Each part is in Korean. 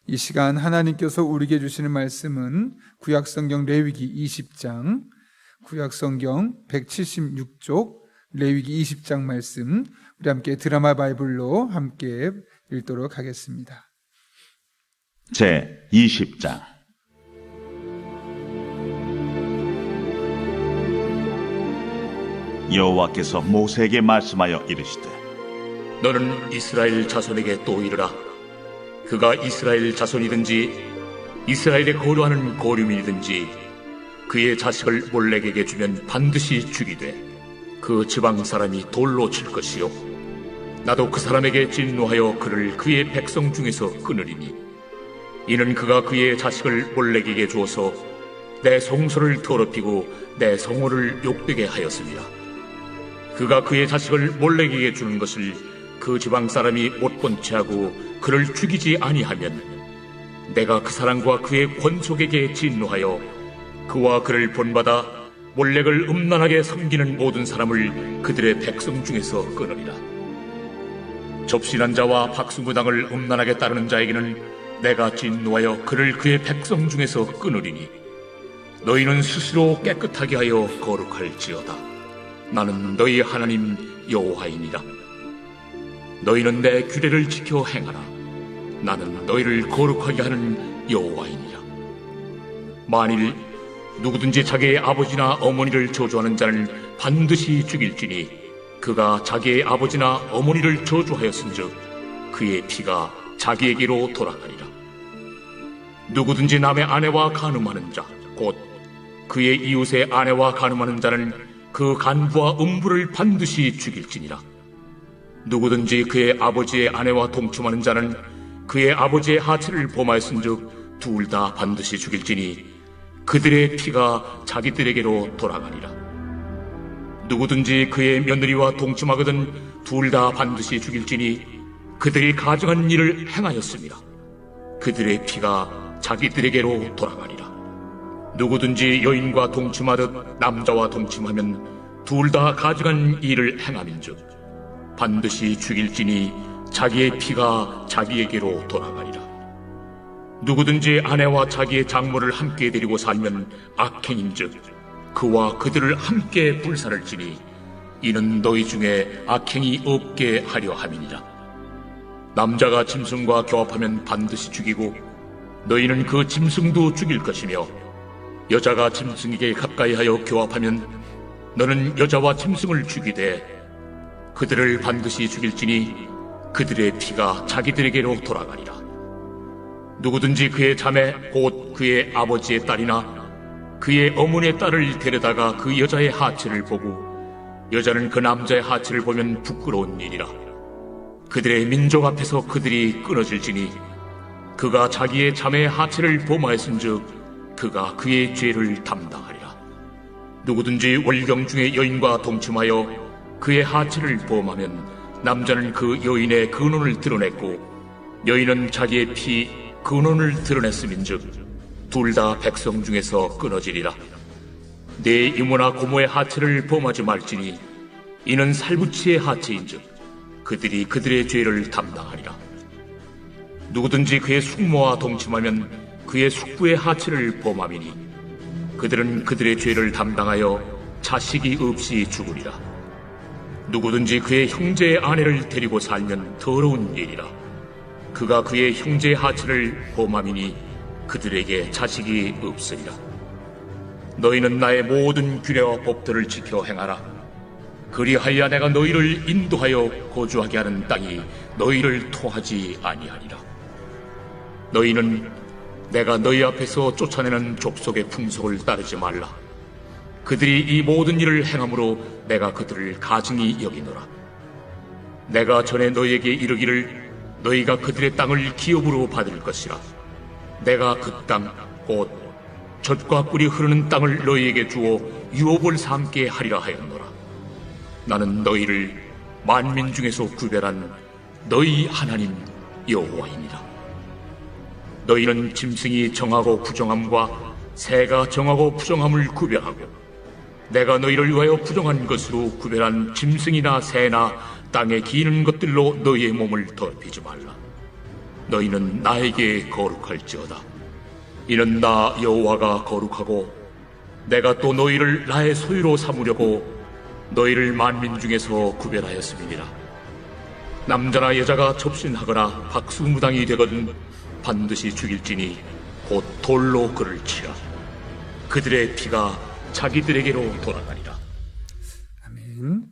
이 시간 하나님께서 우리에게 주시는 말씀은 구약성경 레위기 20장, 구약성경 176쪽 레위기 20장 말씀, 우리 함께 드라마 바이블로 함께 읽도록 하겠습니다. 제 20장. 여호와께서 모세에게 말씀하여 이르시되, 너는 이스라엘 자손에게 또 이르라. 그가 이스라엘 자손이든지 이스라엘에 거류하는 거류민이든지 그의 자식을 몰렉에게 주면 반드시 죽이되 그 지방 사람이 돌로 칠 것이요 나도 그 사람에게 진노하여 그를 그의 백성 중에서 끊으리니 이는 그가 그의 자식을 몰렉에게 주어서 내 성소를 더럽히고 내 성호를 욕되게 하였습니다. 그가 그의 자식을 몰렉에게 주는 것을 그 지방 사람이 못 본 채하고 그를 죽이지 아니하면 내가 그 사람과 그의 권속에게 진노하여 그와 그를 본받아 몰렉을 음란하게 섬기는 모든 사람을 그들의 백성 중에서 끊으리라. 접신한 자와 박수무당을 음란하게 따르는 자에게는 내가 진노하여 그를 그의 백성 중에서 끊으리니 너희는 스스로 깨끗하게 하여 거룩할지어다. 나는 너희 하나님 여호와이니라. 너희는 내 규례를 지켜 행하라. 나는 너희를 거룩하게 하는 여호와이니라. 만일 누구든지 자기의 아버지나 어머니를 저주하는 자는 반드시 죽일지니 그가 자기의 아버지나 어머니를 저주하였은즉 그의 피가 자기에게로 돌아가리라. 누구든지 남의 아내와 간음하는 자, 곧 그의 이웃의 아내와 간음하는 자는 그 간부와 음부를 반드시 죽일지니라. 누구든지 그의 아버지의 아내와 동침하는 자는 그의 아버지의 하체를 범하였은즉 둘 다 반드시 죽일지니 그들의 피가 자기들에게로 돌아가리라. 누구든지 그의 며느리와 동침하거든 둘 다 반드시 죽일지니 그들이 가증한 일을 행하였습니다. 그들의 피가 자기들에게로 돌아가리라. 누구든지 여인과 동침하듯 남자와 동침하면 둘 다 가증한 일을 행함인즉 반드시 죽일지니 자기의 피가 자기에게로 돌아가리라. 누구든지 아내와 자기의 장모를 함께 데리고 살면 악행인즉 그와 그들을 함께 불살을지니 이는 너희 중에 악행이 없게 하려 함이니라. 남자가 짐승과 교합하면 반드시 죽이고 너희는 그 짐승도 죽일 것이며 여자가 짐승에게 가까이하여 교합하면 너는 여자와 짐승을 죽이되 그들을 반드시 죽일지니 그들의 피가 자기들에게로 돌아가리라. 누구든지 그의 자매 곧 그의 아버지의 딸이나 그의 어머니의 딸을 데려다가 그 여자의 하체를 보고 여자는 그 남자의 하체를 보면 부끄러운 일이라. 그들의 민족 앞에서 그들이 끊어질지니 그가 자기의 자매의 하체를 범하였은즉 그가 그의 죄를 담당하리라. 누구든지 월경 중에 여인과 동침하여 그의 하체를 범하면 남자는 그 여인의 근원을 드러냈고 여인은 자기의 피 근원을 드러냈음인즉 둘 다 백성 중에서 끊어지리라. 내 이모나 고모의 하체를 범하지 말지니 이는 살부치의 하체인즉 그들이 그들의 죄를 담당하리라. 누구든지 그의 숙모와 동침하면 그의 숙부의 하체를 범함이니 그들은 그들의 죄를 담당하여 자식이 없이 죽으리라. 누구든지 그의 형제의 아내를 데리고 살면 더러운 일이라. 그가 그의 형제의 하체를 범함이니 그들에게 자식이 없으리라. 너희는 나의 모든 규례와 법들을 지켜 행하라. 그리하여 내가 너희를 인도하여 거주하게 하는 땅이 너희를 토하지 아니하리라. 너희는 내가 너희 앞에서 쫓아내는 족속의 풍속을 따르지 말라. 그들이 이 모든 일을 행함으로 내가 그들을 가증히 여기노라. 내가 전에 너희에게 이르기를 너희가 그들의 땅을 기업으로 받을 것이라. 내가 그 땅 곧 젖과 꿀이 흐르는 땅을 너희에게 주어 유업을 삼게 하리라 하였노라. 나는 너희를 만민 중에서 구별한 너희 하나님 여호와이니라. 너희는 짐승이 정하고 부정함과 새가 정하고 부정함을 구별하고 내가 너희를 위하여 부정한 것으로 구별한 짐승이나 새나 땅에 기는 것들로 너희의 몸을 더럽히지 말라. 너희는 나에게 거룩할지어다. 이는 나 여호와가 거룩하고 내가 또 너희를 나의 소유로 삼으려고 너희를 만민 중에서 구별하였음이니라. 남자나 여자가 접신하거나 박수무당이 되거든 반드시 죽일지니 곧 돌로 그를 치라. 그들의 피가 자기들에게로 돌아가리라. 아멘.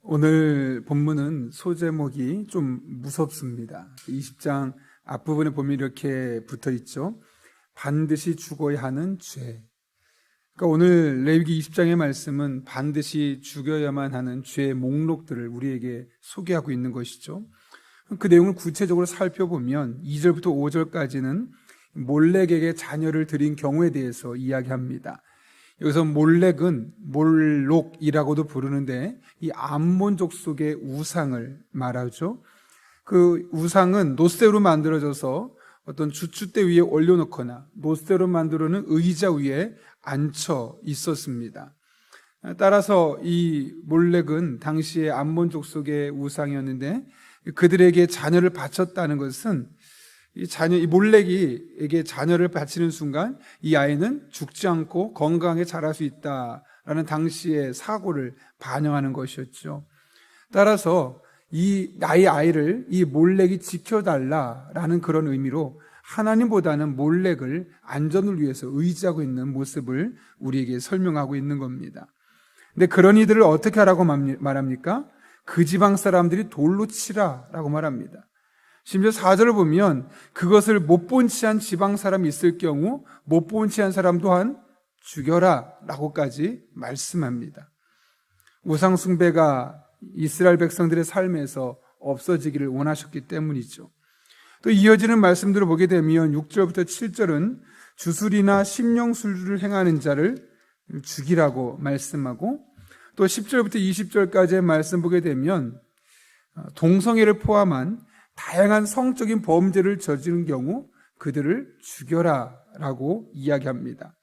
오늘 본문은 소제목이 좀 무섭습니다. 20장 앞부분에 보면 이렇게 붙어 있죠. 반드시 죽어야 하는 죄. 그러니까 오늘 레위기 20장의 말씀은 반드시 죽여야만 하는 죄의 목록들을 우리에게 소개하고 있는 것이죠. 그 내용을 구체적으로 살펴보면 2절부터 5절까지는 몰렉에게 자녀를 드린 경우에 대해서 이야기합니다. 여기서 몰렉은 몰록이라고도 부르는데 이 암몬 족속의 우상을 말하죠. 그 우상은 노쇠로 만들어져서 어떤 주춧대 위에 올려놓거나 노쇠로 만들어놓은 의자 위에 앉혀 있었습니다. 따라서 이 몰렉은 당시에 암몬 족속의 우상이었는데 그들에게 자녀를 바쳤다는 것은 이 몰렉에게 자녀를 바치는 순간 이 아이는 죽지 않고 건강하게 자랄 수 있다라는 당시의 사고를 반영하는 것이었죠. 따라서 나의 아이를 이 몰렉이 지켜달라라는 그런 의미로 하나님보다는 몰렉을 안전을 위해서 의지하고 있는 모습을 우리에게 설명하고 있는 겁니다. 근데 그런 이들을 어떻게 하라고 말합니까? 그 지방 사람들이 돌로 치라라고 말합니다. 심지어 4절을 보면 그것을 못 본 채 한 지방 사람이 있을 경우 못 본 채 한 사람 또한 죽여라 라고까지 말씀합니다. 우상 숭배가 이스라엘 백성들의 삶에서 없어지기를 원하셨기 때문이죠. 또 이어지는 말씀들을 보게 되면 6절부터 7절은 주술이나 심령술을 행하는 자를 죽이라고 말씀하고 또 10절부터 20절까지의 말씀 보게 되면 동성애를 포함한 다양한 성적인 범죄를 저지른 경우 그들을 죽여라 라고 이야기합니다.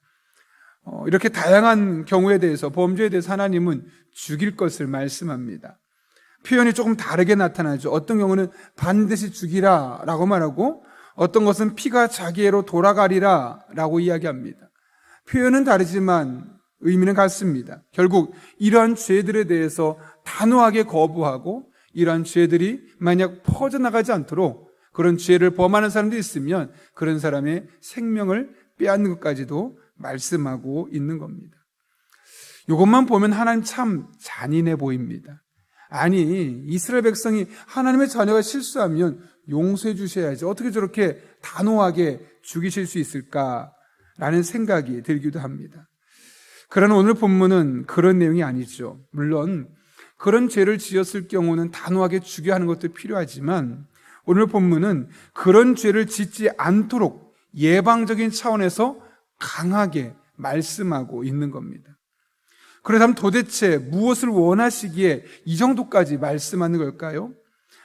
이렇게 다양한 경우에 대해서 범죄에 대해서 하나님은 죽일 것을 말씀합니다. 표현이 조금 다르게 나타나죠. 어떤 경우는 반드시 죽이라 라고 말하고 어떤 것은 피가 자기애로 돌아가리라 라고 이야기합니다. 표현은 다르지만 의미는 같습니다. 결국 이러한 죄들에 대해서 단호하게 거부하고 이러한 죄들이 만약 퍼져나가지 않도록 그런 죄를 범하는 사람도 있으면 그런 사람의 생명을 빼앗는 것까지도 말씀하고 있는 겁니다. 이것만 보면 하나님 참 잔인해 보입니다. 아니, 이스라엘 백성이 하나님의 자녀가 실수하면 용서해 주셔야지 어떻게 저렇게 단호하게 죽이실 수 있을까라는 생각이 들기도 합니다. 그러나 오늘 본문은 그런 내용이 아니죠. 물론 그런 죄를 지었을 경우는 단호하게 죽여야 하는 것도 필요하지만 오늘 본문은 그런 죄를 짓지 않도록 예방적인 차원에서 강하게 말씀하고 있는 겁니다. 그렇다면 도대체 무엇을 원하시기에 이 정도까지 말씀하는 걸까요?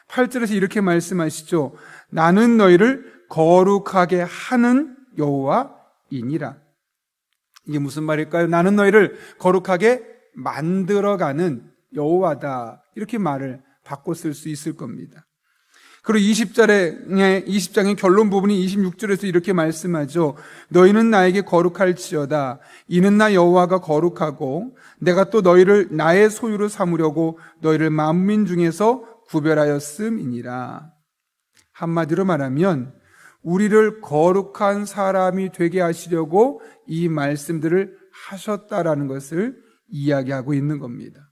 8절에서 이렇게 말씀하시죠. 나는 너희를 거룩하게 하는 여호와이니라. 이게 무슨 말일까요? 나는 너희를 거룩하게 만들어가는 여호와다. 이렇게 말을 바꿔 쓸 수 있을 겁니다. 그리고 20장의 결론 부분이 26절에서 이렇게 말씀하죠. 너희는 나에게 거룩할지어다. 이는 나 여호와가 거룩하고 내가 또 너희를 나의 소유로 삼으려고 너희를 만민 중에서 구별하였음이니라. 한마디로 말하면 우리를 거룩한 사람이 되게 하시려고 이 말씀들을 하셨다라는 것을 이야기하고 있는 겁니다.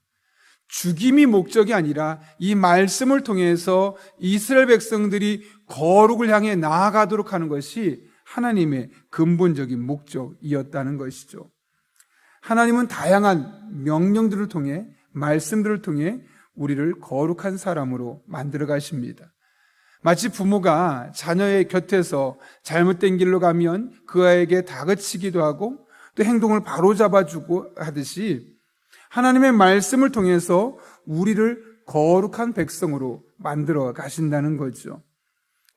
죽임이 목적이 아니라 이 말씀을 통해서 이스라엘 백성들이 거룩을 향해 나아가도록 하는 것이 하나님의 근본적인 목적이었다는 것이죠. 하나님은 다양한 명령들을 통해 말씀들을 통해 우리를 거룩한 사람으로 만들어 가십니다. 마치 부모가 자녀의 곁에서 잘못된 길로 가면 그 아이에게 다그치기도 하고 또 행동을 바로잡아주고 하듯이 하나님의 말씀을 통해서 우리를 거룩한 백성으로 만들어 가신다는 거죠.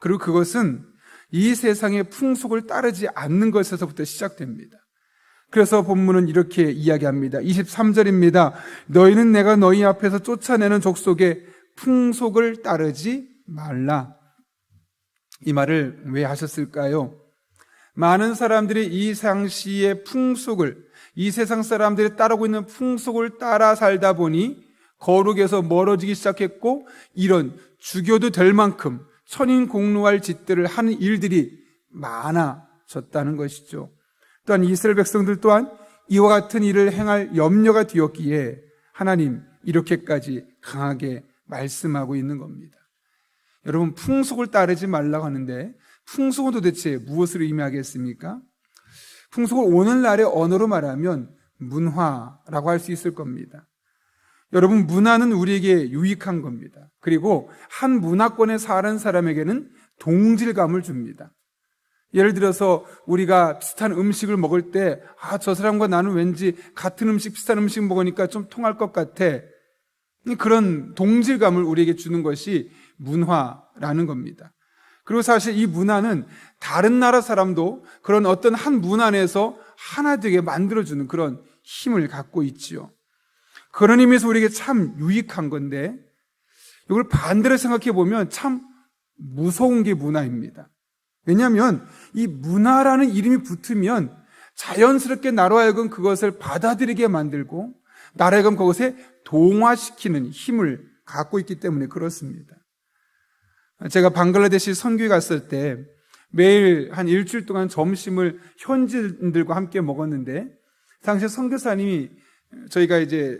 그리고 그것은 이 세상의 풍속을 따르지 않는 것에서부터 시작됩니다. 그래서 본문은 이렇게 이야기합니다. 23절입니다. 너희는 내가 너희 앞에서 쫓아내는 족속의 풍속을 따르지 말라. 이 말을 왜 하셨을까요? 많은 사람들이 이 당시의 풍속을, 이 세상 사람들이 따르고 있는 풍속을 따라 살다 보니 거룩에서 멀어지기 시작했고, 이런 죽여도 될 만큼 천인공노할 짓들을 하는 일들이 많아졌다는 것이죠. 또한 이스라엘 백성들 또한 이와 같은 일을 행할 염려가 되었기에 하나님 이렇게까지 강하게 말씀하고 있는 겁니다. 여러분, 풍속을 따르지 말라고 하는데 풍속은 도대체 무엇을 의미하겠습니까? 풍속을 오늘날의 언어로 말하면 문화라고 할 수 있을 겁니다. 여러분, 문화는 우리에게 유익한 겁니다. 그리고 한 문화권에 사는 사람에게는 동질감을 줍니다. 예를 들어서 우리가 비슷한 음식을 먹을 때 저 사람과 나는 왠지 같은 음식, 비슷한 음식 먹으니까 좀 통할 것 같아. 그런 동질감을 우리에게 주는 것이 문화라는 겁니다. 그리고 사실 이 문화는 다른 나라 사람도 그런 어떤 한 문화 안에서 하나 되게 만들어주는 그런 힘을 갖고 있지요. 그런 의미에서 우리에게 참 유익한 건데, 이걸 반대로 생각해 보면 참 무서운 게 문화입니다. 왜냐하면 이 문화라는 이름이 붙으면 자연스럽게 나로 하여금 그것을 받아들이게 만들고 나로 하여금 그것에 동화시키는 힘을 갖고 있기 때문에 그렇습니다. 제가 방글라데시 선교에 갔을 때 매일 한 일주일 동안 점심을 현지인들과 함께 먹었는데, 당시 선교사님이 저희가 이제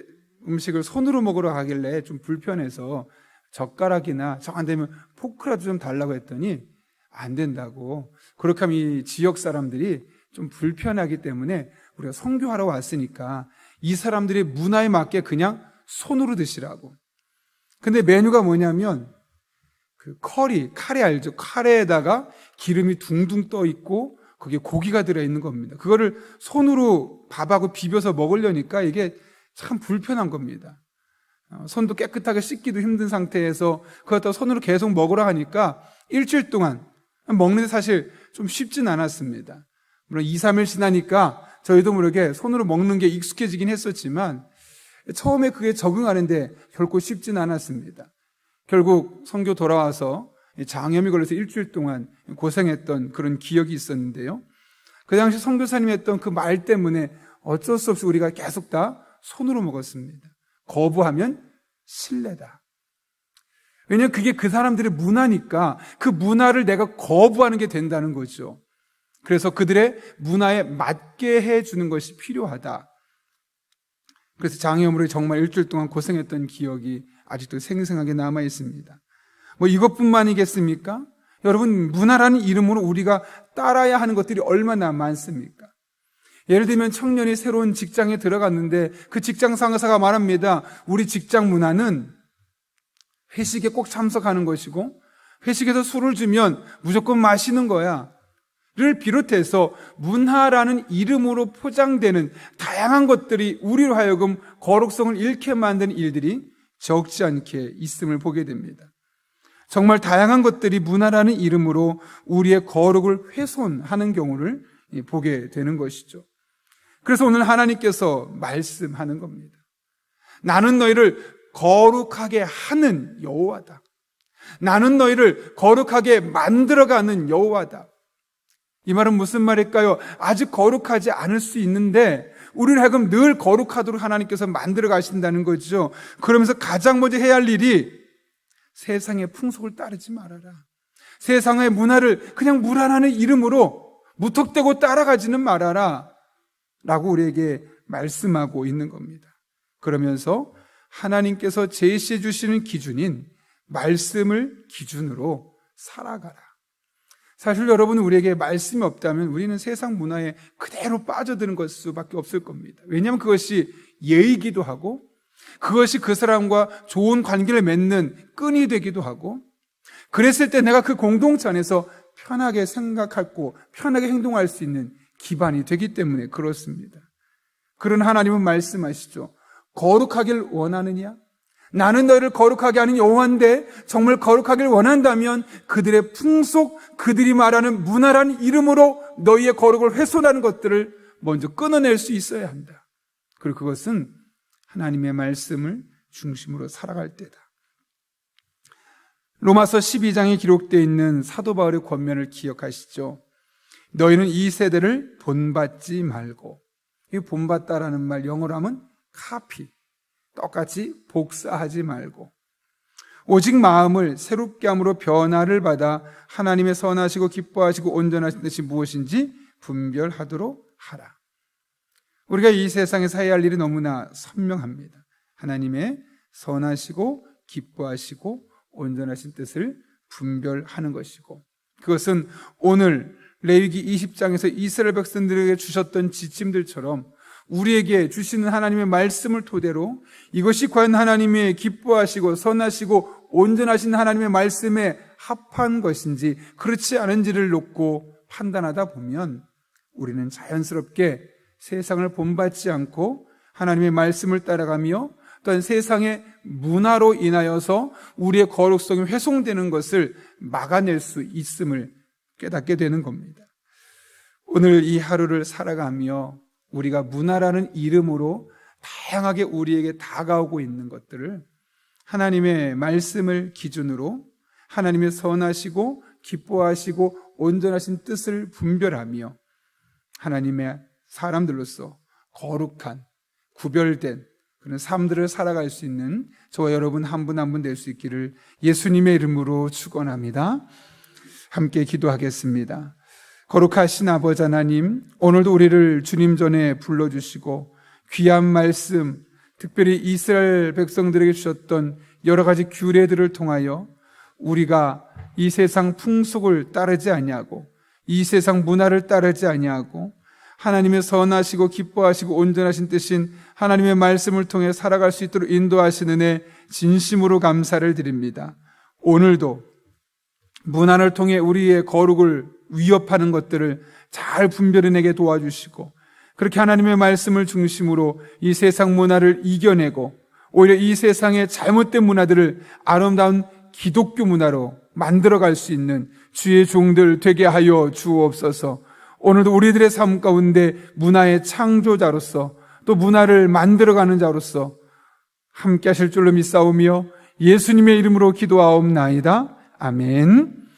음식을 손으로 먹으러 가길래 좀 불편해서 젓가락이나 정 안 되면 포크라도 좀 달라고 했더니 안 된다고. 그렇게 하면 이 지역 사람들이 좀 불편하기 때문에 우리가 선교하러 왔으니까 이 사람들의 문화에 맞게 그냥 손으로 드시라고. 근데 메뉴가 뭐냐면 그 카레 알죠? 카레에다가 기름이 둥둥 떠 있고 거기에 고기가 들어있는 겁니다. 그거를 손으로 밥하고 비벼서 먹으려니까 이게 참 불편한 겁니다. 손도 깨끗하게 씻기도 힘든 상태에서 그것도 손으로 계속 먹으라 하니까 일주일 동안 먹는데 사실 좀 쉽진 않았습니다. 물론 2, 3일 지나니까 저희도 모르게 손으로 먹는 게 익숙해지긴 했었지만 처음에 그게 적응하는데 결코 쉽진 않았습니다. 결국 선교 돌아와서 장염이 걸려서 일주일 동안 고생했던 그런 기억이 있었는데요. 그 당시 선교사님이 했던 그 말 때문에 어쩔 수 없이 우리가 계속 다 손으로 먹었습니다. 거부하면 실례다. 왜냐하면 그게 그 사람들의 문화니까 그 문화를 내가 거부하는 게 된다는 거죠. 그래서 그들의 문화에 맞게 해주는 것이 필요하다. 그래서 장염으로 정말 일주일 동안 고생했던 기억이 아직도 생생하게 남아 있습니다. 뭐 이것뿐만이겠습니까? 여러분, 문화라는 이름으로 우리가 따라야 하는 것들이 얼마나 많습니까? 예를 들면 청년이 새로운 직장에 들어갔는데 그 직장 상사가 말합니다. 우리 직장 문화는 회식에 꼭 참석하는 것이고 회식에서 술을 주면 무조건 마시는 거야 를 비롯해서 문화라는 이름으로 포장되는 다양한 것들이 우리로 하여금 거룩성을 잃게 만드는 일들이 적지 않게 있음을 보게 됩니다. 정말 다양한 것들이 문화라는 이름으로 우리의 거룩을 훼손하는 경우를 보게 되는 것이죠. 그래서 오늘 하나님께서 말씀하는 겁니다. 나는 너희를 거룩하게 하는 여호와다. 나는 너희를 거룩하게 만들어가는 여호와다. 이 말은 무슨 말일까요? 아직 거룩하지 않을 수 있는데 우리를 하여금 늘 거룩하도록 하나님께서 만들어 가신다는 거죠. 그러면서 가장 먼저 해야 할 일이 세상의 풍속을 따르지 말아라. 세상의 문화를 그냥 무난하는 이름으로 무턱대고 따라가지는 말아라 라고 우리에게 말씀하고 있는 겁니다. 그러면서 하나님께서 제시해 주시는 기준인 말씀을 기준으로 살아가라. 사실 여러분, 우리에게 말씀이 없다면 우리는 세상 문화에 그대로 빠져드는 것 수밖에 없을 겁니다. 왜냐하면 그것이 예의이기도 하고 그것이 그 사람과 좋은 관계를 맺는 끈이 되기도 하고 그랬을 때 내가 그 공동체 안에서 편하게 생각하고 편하게 행동할 수 있는 기반이 되기 때문에 그렇습니다. 그런 하나님은 말씀하시죠. 거룩하길 원하느냐? 나는 너희를 거룩하게 하는 여호와인데 정말 거룩하길 원한다면 그들의 풍속, 그들이 말하는 문화라는 이름으로 너희의 거룩을 훼손하는 것들을 먼저 끊어낼 수 있어야 한다. 그리고 그것은 하나님의 말씀을 중심으로 살아갈 때다. 로마서 12장에 기록되어 있는 사도 바울의 권면을 기억하시죠? 너희는 이 세대를 본받지 말고, 이 본받다라는 말 영어로 하면 카피, 똑같이 복사하지 말고 오직 마음을 새롭게 함으로 변화를 받아 하나님의 선하시고 기뻐하시고 온전하신 뜻이 무엇인지 분별하도록 하라. 우리가 이 세상에서 해야 할 일이 너무나 선명합니다. 하나님의 선하시고 기뻐하시고 온전하신 뜻을 분별하는 것이고, 그것은 오늘 레위기 20장에서 이스라엘 백성들에게 주셨던 지침들처럼 우리에게 주시는 하나님의 말씀을 토대로 이것이 과연 하나님의 기뻐하시고 선하시고 온전하신 하나님의 말씀에 합한 것인지 그렇지 않은지를 놓고 판단하다 보면 우리는 자연스럽게 세상을 본받지 않고 하나님의 말씀을 따라가며 또한 세상의 문화로 인하여서 우리의 거룩성이 훼손되는 것을 막아낼 수 있음을 깨닫게 되는 겁니다. 오늘 이 하루를 살아가며 우리가 문화라는 이름으로 다양하게 우리에게 다가오고 있는 것들을 하나님의 말씀을 기준으로 하나님의 선하시고 기뻐하시고 온전하신 뜻을 분별하며 하나님의 사람들로서 거룩한 구별된 그런 삶들을 살아갈 수 있는 저와 여러분 한 분 한 분 될 수 있기를 예수님의 이름으로 축원합니다. 함께 기도하겠습니다. 거룩하신 아버지 하나님, 오늘도 우리를 주님 전에 불러주시고 귀한 말씀, 특별히 이스라엘 백성들에게 주셨던 여러 가지 규례들을 통하여 우리가 이 세상 풍속을 따르지 아니하고 이 세상 문화를 따르지 아니하고 하나님의 선하시고 기뻐하시고 온전하신 뜻인 하나님의 말씀을 통해 살아갈 수 있도록 인도하시는 애 진심으로 감사를 드립니다. 오늘도 문화를 통해 우리의 거룩을 위협하는 것들을 잘 분별해내게 도와주시고 그렇게 하나님의 말씀을 중심으로 이 세상 문화를 이겨내고 오히려 이 세상의 잘못된 문화들을 아름다운 기독교 문화로 만들어갈 수 있는 주의 종들 되게 하여 주옵소서. 오늘도 우리들의 삶 가운데 문화의 창조자로서 또 문화를 만들어가는 자로서 함께 하실 줄로 믿사오며 예수님의 이름으로 기도하옵나이다. 아멘.